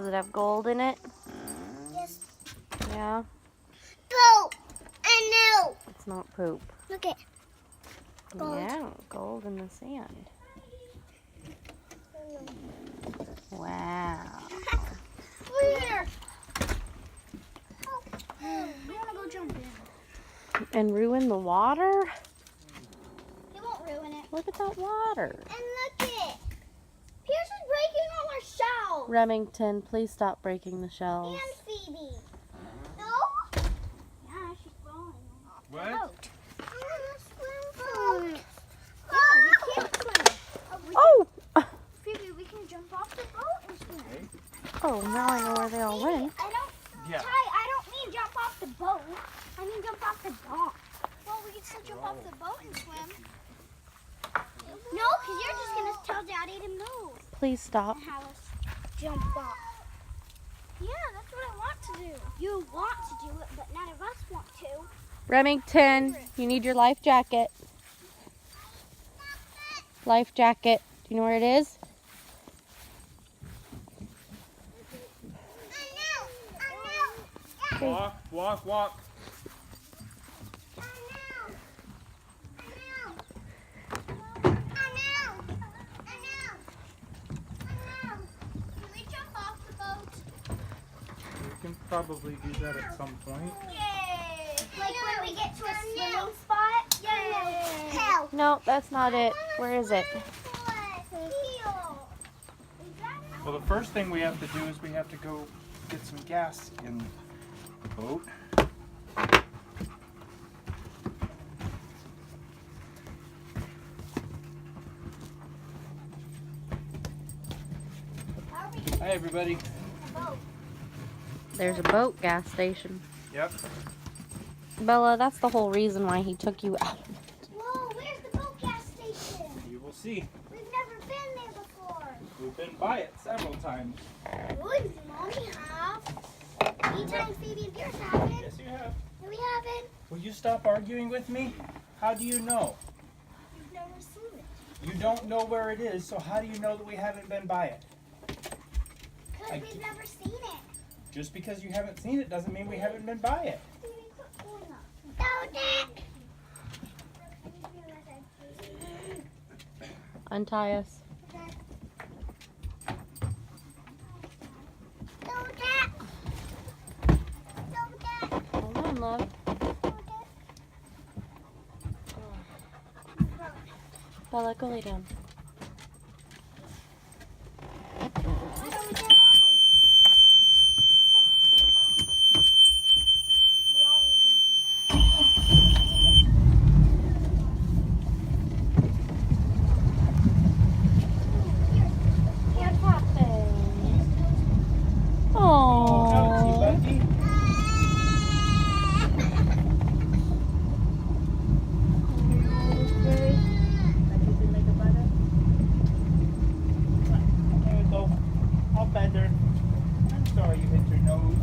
Does it have gold in it? Yes. Yeah. Poop. I know. It's not poop. Look it. Gold. Yeah, gold in the sand. Wow. We're here. We want to go jump in. And ruin the water? It won't ruin it. Look at that water. And look it. Pierce is breaking all our shells. Remington, please stop breaking the shells. And Phoebe. No? Yeah, she's falling. What? Boat. Swim. Yeah, we can't swim. Oh! Phoebe, we can jump off the boat and swim. Oh, now I know where they all Phoebe, went. Yeah. Ty, I don't mean jump off the boat. I mean jump off the dock. Well, we can still jump off the boat and swim. No, because you're just going to tell Daddy to move. Please stop. And have us jump off. Yeah, that's what I want to do. You want to do it, but none of us want to. Remington, you need your life jacket. Life jacket. Do you know where it is? Okay. Walk, walk, walk. We can probably do that at some point. Yay! Like when we get to a swimming spot? Yay! Help! No, that's not it. Where is it? Well, the first thing we have to do is we have to go get some gas in the boat. Hi, everybody. There's a boat gas station. Yep. Bella, that's the whole reason why he took you out. Whoa, where's the boat gas station? You will see. We've never been there before. We've been by it several times. Good, Mommy have. Anytime Phoebe and Pierce haven't. Yes, you have. No, we haven't. Will you stop arguing with me? How do you know? We've never seen it. You don't know where it is, so how do you know that we haven't been by it? Because we've never seen it. Just because you haven't seen it doesn't mean we haven't been by it. Untie us. Hold on, love. Bella, go lay down. I'm sorry you hit your nose.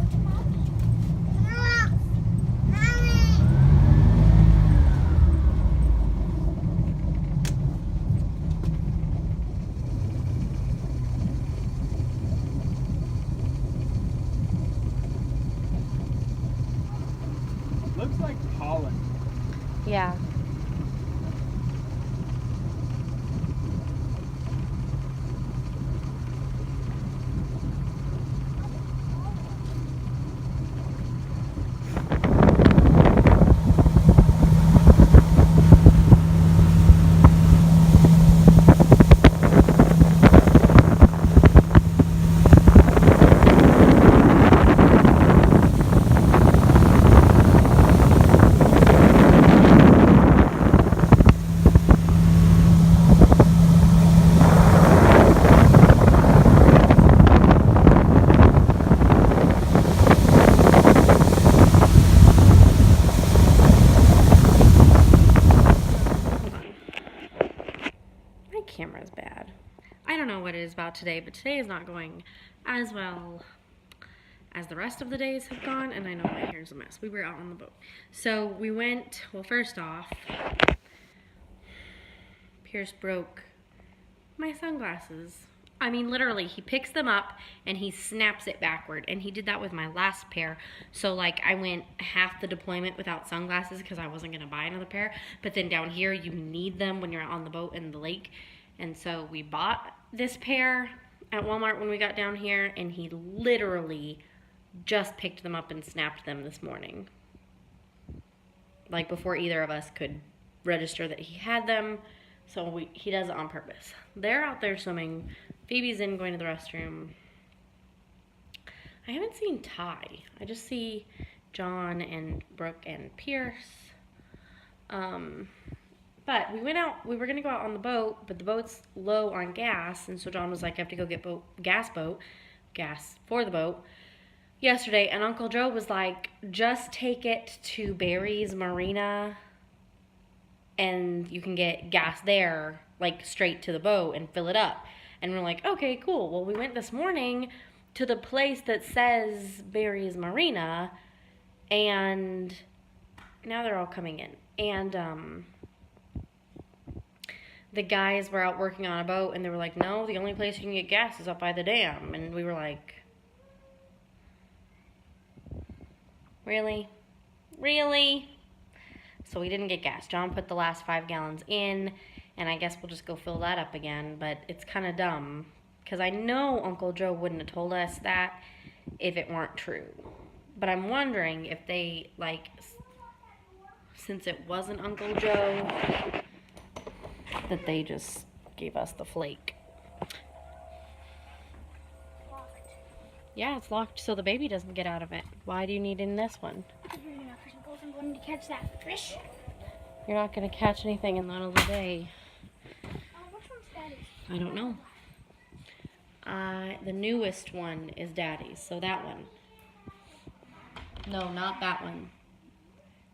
Looks like pollen. Yeah. Camera's bad. I don't know what it is about today, but today is not going as well as the rest of the days have gone, and I know my hair's a mess. We were out on the boat. So we went, well, first off, Pierce broke my sunglasses. I mean, literally, he picks them up and he snaps it backward. And he did that with my last pair. So, like, I went half the deployment without sunglasses because I wasn't going to buy another pair. But then down here, you need them when you're on the boat in the lake. And so we bought this pair at Walmart when we got down here. And he literally just picked them up and snapped them this morning. Like, before either of us could register that he had them. So he does it on purpose. They're out there swimming. Phoebe's in going to the restroom. I haven't seen Ty. I just see John and Brooke and Pierce. But we went out. We were going to go out on the boat, but the boat's low on gas. And so John was like, I have to go get gas for the boat yesterday. And Uncle Joe was like, just take it to Barry's Marina and you can get gas there, like straight to the boat and fill it up. And we're like, okay, cool. Well, we went this morning to the place that says Barry's Marina, and now they're all coming in. And the guys were out working on a boat, and they were like, no, the only place you can get gas is up by the dam. And we were like, really? Really? So we didn't get gas. John put the last 5 gallons in, and I guess we'll just go fill that up again. But it's kind of dumb, because I know Uncle Joe wouldn't have told us that if it weren't true. But I'm wondering if they, like, since it wasn't Uncle Joe, that they just gave us the flake. Locked. Yeah, it's locked so the baby doesn't get out of it. Why do you need in this one? I'm going to catch that fish. You're not going to catch anything in the middle of the day. Which one's Daddy's? I don't know. The newest one is Daddy's, so that one. No, not that one.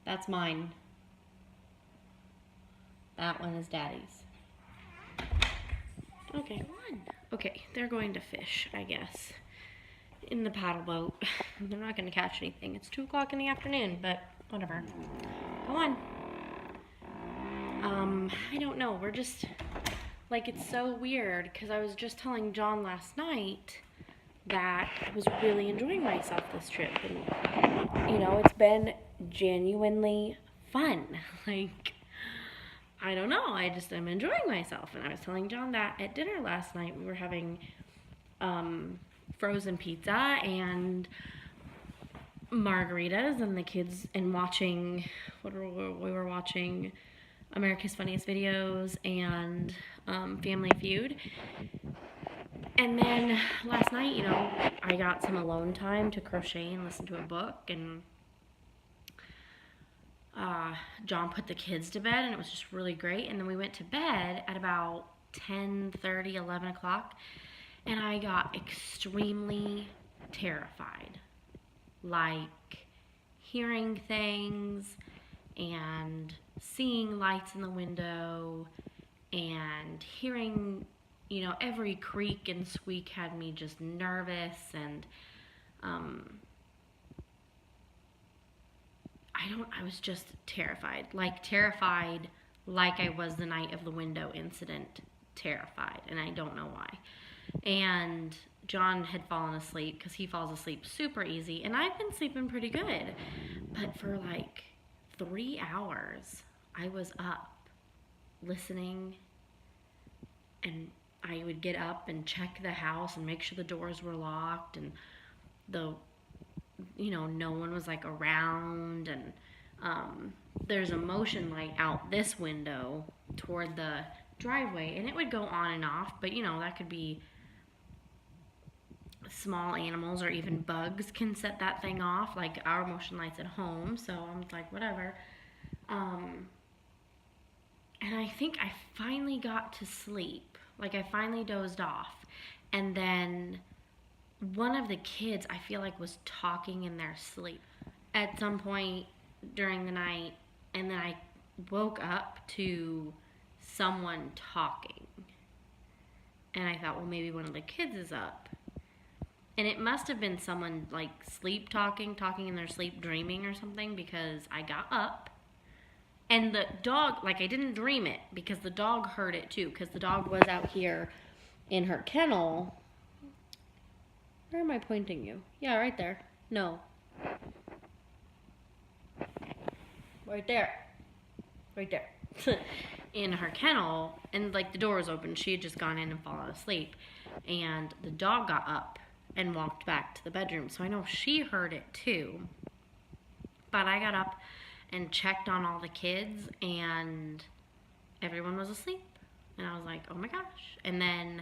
That's mine. That one is Daddy's. Okay. Okay, they're going to fish, I guess. In the paddle boat. They're not going to catch anything. It's 2 o'clock in the afternoon, but whatever. Go on. I don't know. We're just, like, it's so weird, because I was just telling John last night that I was really enjoying myself this trip. And, you know, it's been genuinely fun. Like, I don't know. I just am enjoying myself. And I was telling John that at dinner last night. We were having frozen pizza and margaritas, and the kids, and watching, we were watching America's Funniest Videos and Family Feud. And then last night, you know, I got some alone time to crochet and listen to a book, and John put the kids to bed, and it was just really great. And then we went to bed at about 10:30, 11 o'clock, and I got extremely terrified. Like, hearing things and seeing lights in the window and hearing, you know, every creak and squeak had me just nervous. And I was just terrified like I was the night of the window incident, terrified, and I don't know why. And John had fallen asleep, because he falls asleep super easy, and I've been sleeping pretty good, but for like 3 hours I was up listening, and I would get up and check the house and make sure the doors were locked, and no one was like around. And there's a motion light out this window toward the driveway, and it would go on and off, but you know, that could be small animals or even bugs can set that thing off, like our motion lights at home. So I'm like, whatever. And I think I finally got to sleep. Like, I finally dozed off, and then one of the kids, I feel like, was talking in their sleep at some point during the night, and then I woke up to someone talking, and I thought, well, maybe one of the kids is up. And it must have been someone, like, sleep talking in their sleep, dreaming or something, because I got up, and the dog, like, I didn't dream it, because the dog heard it too, because the dog was out here in her kennel. Where am I pointing you? Yeah, right there. No. Right there. Right there. In her kennel, and like the door was open. She had just gone in and fallen asleep. And the dog got up and walked back to the bedroom. So I know she heard it too. But I got up and checked on all the kids, and everyone was asleep. And I was like, oh my gosh. And then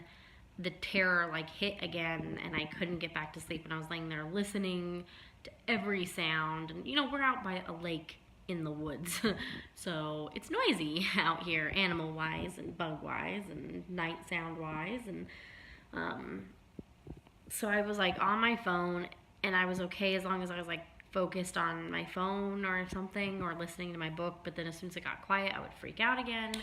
the terror like hit again, and I couldn't get back to sleep. And I was laying there listening to every sound. And you know, we're out by a lake in the woods. So it's noisy out here, animal wise and bug wise and night sound wise. And so I was like on my phone, and I was okay as long as I was like focused on my phone or something, or listening to my book. But then as soon as it got quiet, I would freak out again.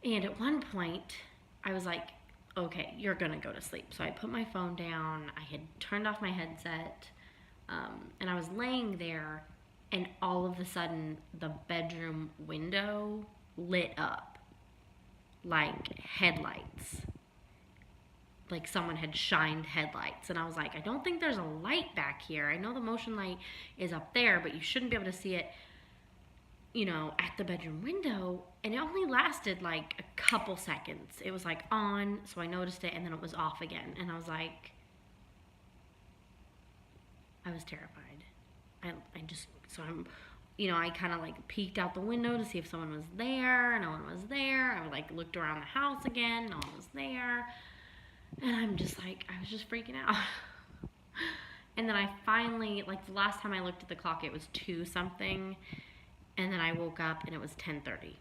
And at one point I was like, okay, you're gonna go to sleep. So I put my phone down, I had turned off my headset, and I was laying there, and all of a sudden the bedroom window lit up like headlights. Like someone had shined headlights. And I was like, I don't think there's a light back here. I know the motion light is up there, but you shouldn't be able to see it, you know, at the bedroom window. And it only lasted like a couple seconds. It was like on, so I noticed it, and then it was off again. And I was like, I was terrified. I just, so I'm, you know, I kind of like peeked out the window to see if someone was there. No one was there. I like looked around the house again. No one was there. And I'm just like, I was just freaking out. And then I finally, like the last time I looked at the clock, it was 2 something. And then I woke up and it was 10:30.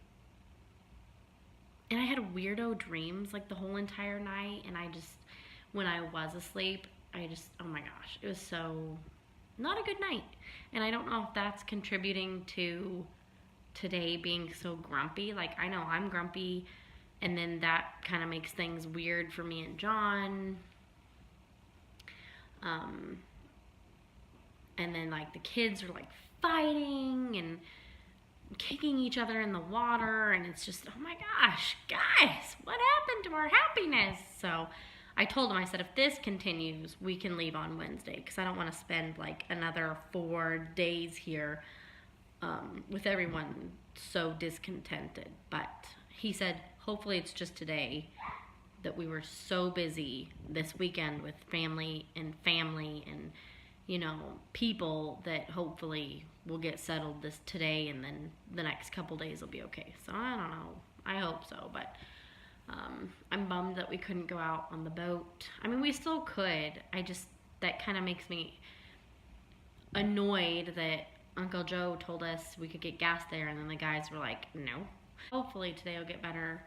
And I had weirdo dreams like the whole entire night. And I just, when I was asleep, I just, oh my gosh, it was so not a good night. And I don't know if that's contributing to today being so grumpy. Like, I know I'm grumpy, and then that kind of makes things weird for me and John. And then like the kids are like fighting and kicking each other in the water, and it's just, oh my gosh, guys, what happened to our happiness? So I told him, I said, if this continues, we can leave on Wednesday, because I don't want to spend like another 4 days here with everyone so discontented. But he said, hopefully it's just today, that we were so busy this weekend with family and you know, people, that hopefully we'll get settled this today, and then the next couple days will be okay. So I don't know. I hope so, but I'm bummed that we couldn't go out on the boat. I mean, we still could. That kind of makes me annoyed that Uncle Joe told us we could get gas there, and then the guys were like, no. Hopefully today will get better.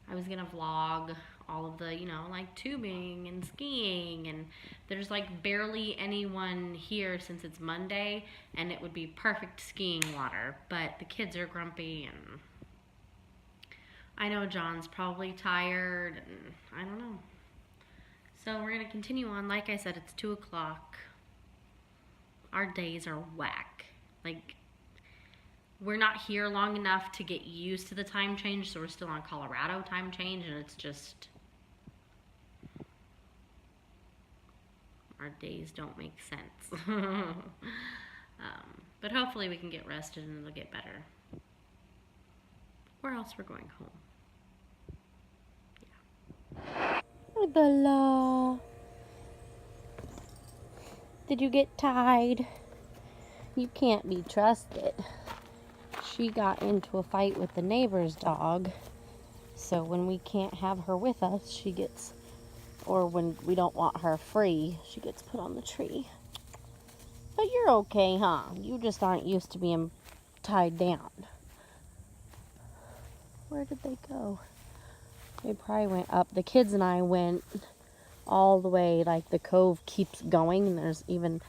I was gonna vlog all of the, you know, like tubing and skiing, and there's like barely anyone here since it's Monday, and it would be perfect skiing water, but the kids are grumpy, and I know John's probably tired, and I don't know. So we're gonna continue on. Like I said, it's 2 o'clock. Our days are whack. Like, we're not here long enough to get used to the time change, so we're still on Colorado time change, and it's just, our days don't make sense. But hopefully we can get rested and it'll get better. Or else we're going home. Yeah. Bella. Did you get tied? You can't be trusted. She got into a fight with the neighbor's dog, so when we can't have her with us, she gets, or when we don't want her free, she gets put on the tree. But you're okay, huh? You just aren't used to being tied down. Where did they go? They probably went up. The kids and I went all the way, like the cove keeps going, and there's even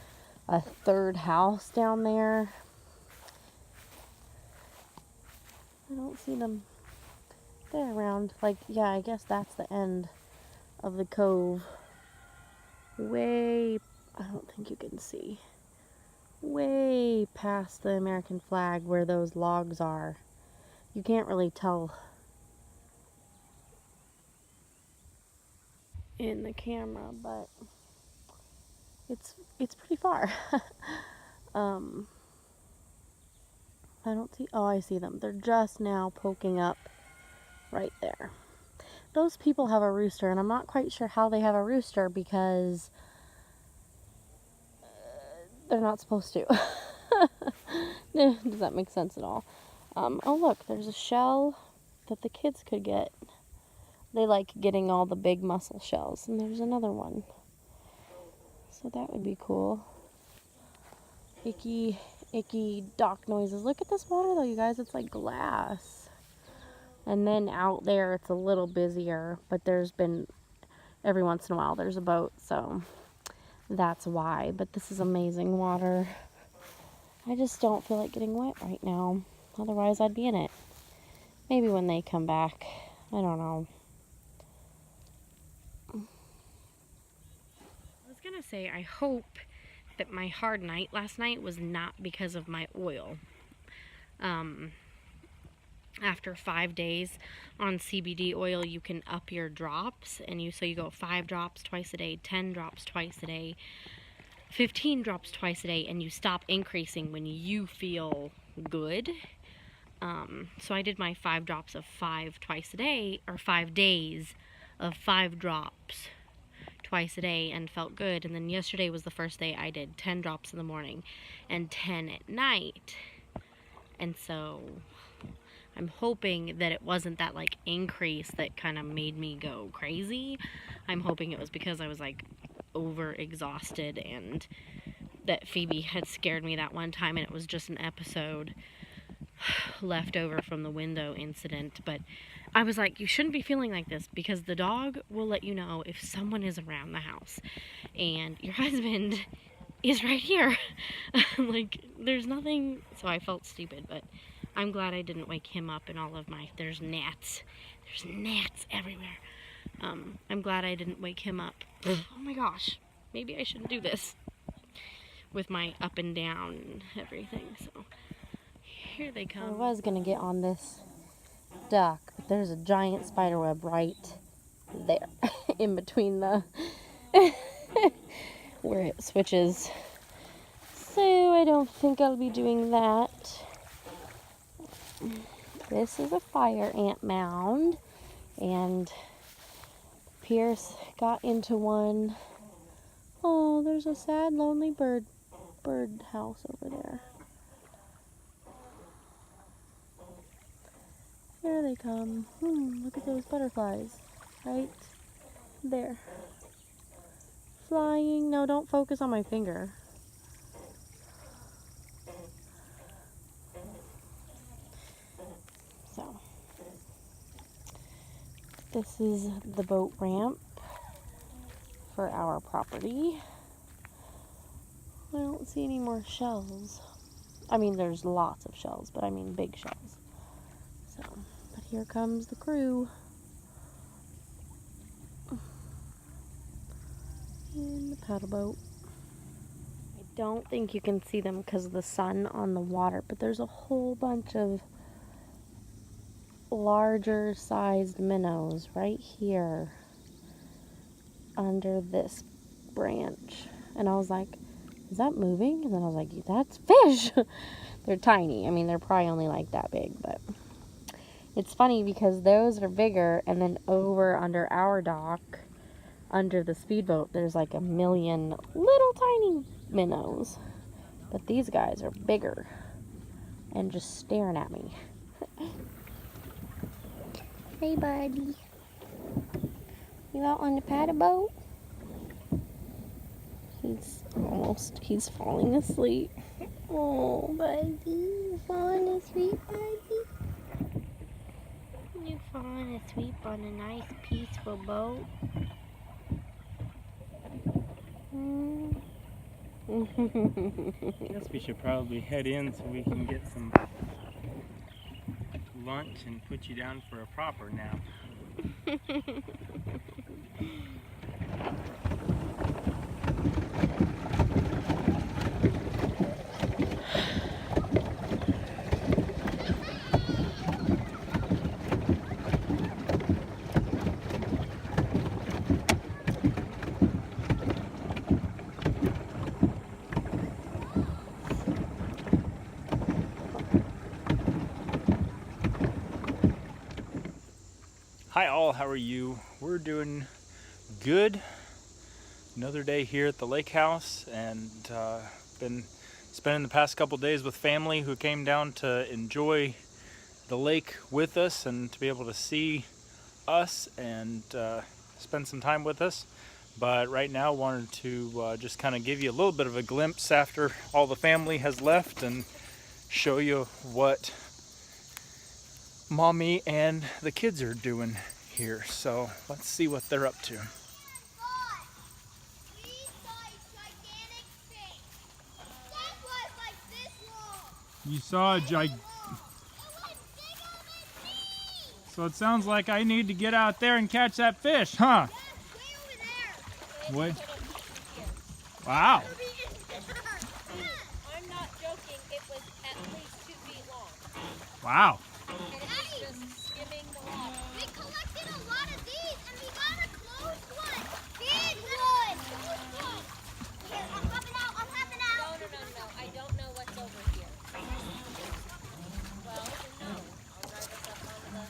a third house down there. I don't see them. They're around, like, yeah, I guess that's the end of the cove. Way, I don't think you can see. Way past the American flag where those logs are. You can't really tell. in the camera, but it's pretty far. I don't see, oh, I see them. They're just now poking up right there. Those people have a rooster, and I'm not quite sure how they have a rooster because they're not supposed to. Does that make sense at all? Oh look, there's a shell that the kids could get. They like getting all the big mussel shells, and there's another one. So that would be cool. Icky dock noises. Look at this water though, you guys. It's like glass. And then out there it's a little busier, but there's been, every once in a while there's a boat, so that's why. But this is amazing water. I just don't feel like getting wet right now. Otherwise I'd be in it. Maybe when they come back. I don't know. I was gonna say, I hope that my hard night last night was not because of my oil. After 5 days on CBD oil, you can up your drops, and so you go 5 drops twice a day, 10 drops twice a day, 15 drops twice a day, and you stop increasing when you feel good. So I did my 5 drops of 5 twice a day, or 5 days of 5 drops twice a day, and felt good. And then yesterday was the first day I did 10 drops in the morning and 10 at night. And so I'm hoping that it wasn't that like increase that kind of made me go crazy. I'm hoping it was because I was like over exhausted, and that Phoebe had scared me that one time, and it was just an episode left over from the window incident. But I was like, you shouldn't be feeling like this, because the dog will let you know if someone is around the house, and your husband is right here. Like, there's nothing. So I felt stupid, but I'm glad I didn't wake him up in all of my, there's gnats everywhere. I'm glad I didn't wake him up. Oh my gosh, maybe I shouldn't do this with my up and down and everything. So here they come. I was gonna get on this dock, but there's a giant spider web right there in between the where it switches. So I don't think I'll be doing that. This is a fire ant mound, and Pierce got into one. Oh, there's a sad, lonely bird house over there. Here they come. Look at those butterflies right there. Flying. No, don't focus on my finger. So, this is the boat ramp for our property. I don't see any more shells. I mean, there's lots of shells, but I mean big shells. So, but here comes the crew in the paddle boat. I don't think you can see them because of the sun on the water, but there's a whole bunch of larger sized minnows right here under this branch. And I was like, is that moving? And then I was like, that's fish. They're tiny. I mean, they're probably only like that big, but it's funny because those are bigger, and then over under our dock, under the speedboat, there's like a million little tiny minnows. But these guys are bigger and just staring at me. Hey, buddy. You out on the paddle boat? He's falling asleep. Oh, buddy, you falling asleep, buddy? You falling asleep on a nice, peaceful boat? I guess we should probably head in so we can get some lunch and put you down for a proper nap. Hi all, how are you? We're doing good. Another day here at the lake house, and been spending the past couple days with family who came down to enjoy the lake with us and to be able to see us and spend some time with us. But right now wanted to just kind of give you a little bit of a glimpse after all the family has left and show you what Mommy and the kids are doing here. So let's see what they're up to. You saw a So it sounds like I need to get out there and catch that fish, huh? What? Wow. I'm not joking, it was at least 2 feet long. Wow. And it was just skimming the water. We collected a lot of these and we got a closed one. Big one. Here, I'm hopping out. No, I don't know what's over here. Well, no. I'll drive us up on the...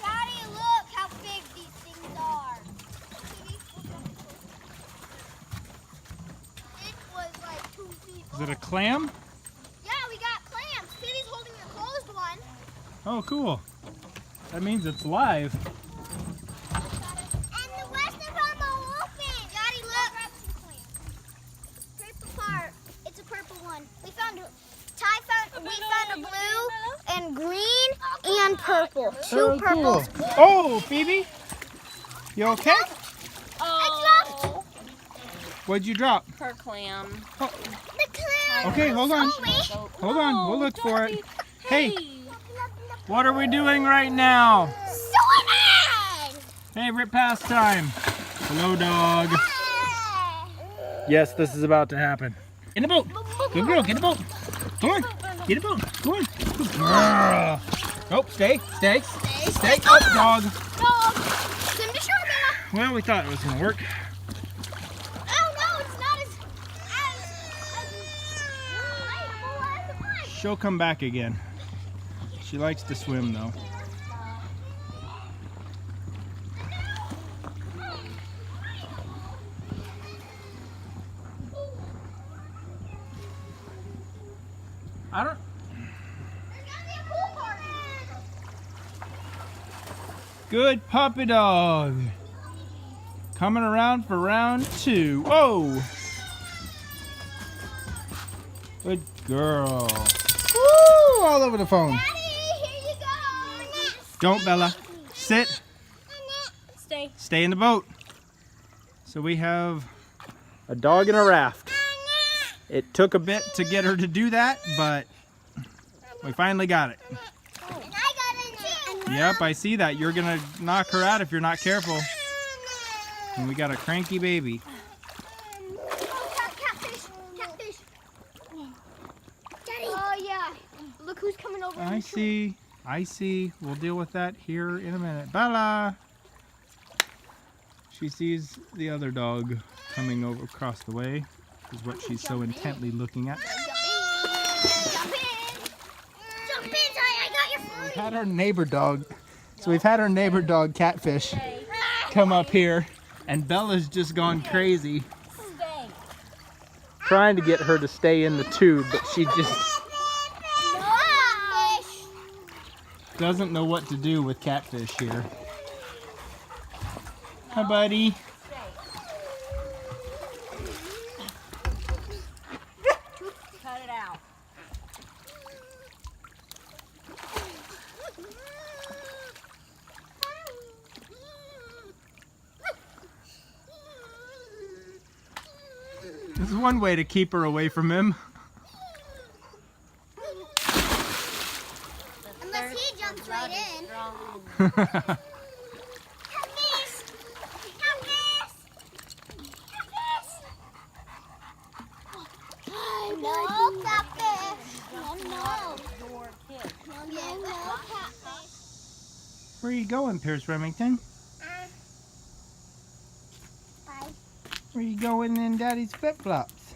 Daddy, look how big these things are. It was like 2 feet Is it a long. clam? Yeah, we got clams. Kitty's holding the closed one. Oh, cool. That means it's live. And the rest of them are open. Daddy, look. Grab some clams. Purple part. It's a purple one. We found a blue and green and purple. Two purples. Oh, Phoebe. You okay? Oh, What'd you drop? her clam. Oh, The clam. okay, hold on. Hold on, we'll look for it. Hey, what are we doing right now? Swimming! Favorite pastime. Hello, dog. Yes, this is about to happen. In the boat. Good girl, get in the boat. Come on, get in the boat. Come on. Good girl. Nope, stay. Up, dog. Dog. Swim to shore, Bella. Well, we thought it was going to work. Oh no, it's not as playful as mine. She'll come back again. She likes to swim, though. I don't... There's gonna be a pool party. Good puppy dog. Coming around for round 2. Whoa! Good girl. Woo! All over the phone. Daddy, here you go. Don't, Bella. Sit. Stay. Stay in the boat. So we have a dog in a raft. It took a bit to get her to do that, but we finally got it. And I got it too. Yep, I see that. You're gonna knock her out if you're not careful. And we got a cranky baby. Catfish. Daddy. Oh yeah. Look who's coming over. I see. We'll deal with that here in a minute. Bella! She sees the other dog coming over across the way, is what she's so intently looking at. Jump in, Ty. I got your We've food. had our neighbor dog, Catfish, come up here, and Bella's just gone crazy. Stay. Trying to get her to stay in the tube, but she just doesn't know what to do with Catfish here. Hi, buddy. Cut it out. This is one way to keep her away from him. Unless he jumps right in. Strong. No catfish. No. Your kid. No catfish. Where are you going, Pierce Remington? Bye. Where are you going in Daddy's flip-flops?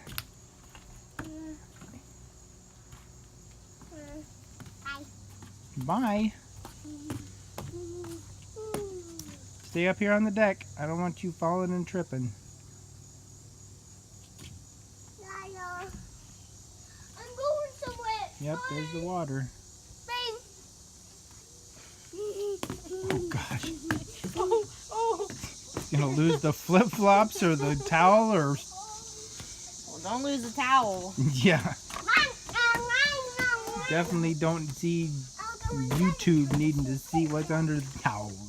Bye. Bye. Stay up here on the deck. I don't want you falling and tripping. Lila, I'm going somewhere. Yep, there's the water. Oh gosh. Gonna lose the flip-flops or the towel or... Well, don't lose the towel. Yeah. Definitely don't see YouTube needing to see what's under the towels.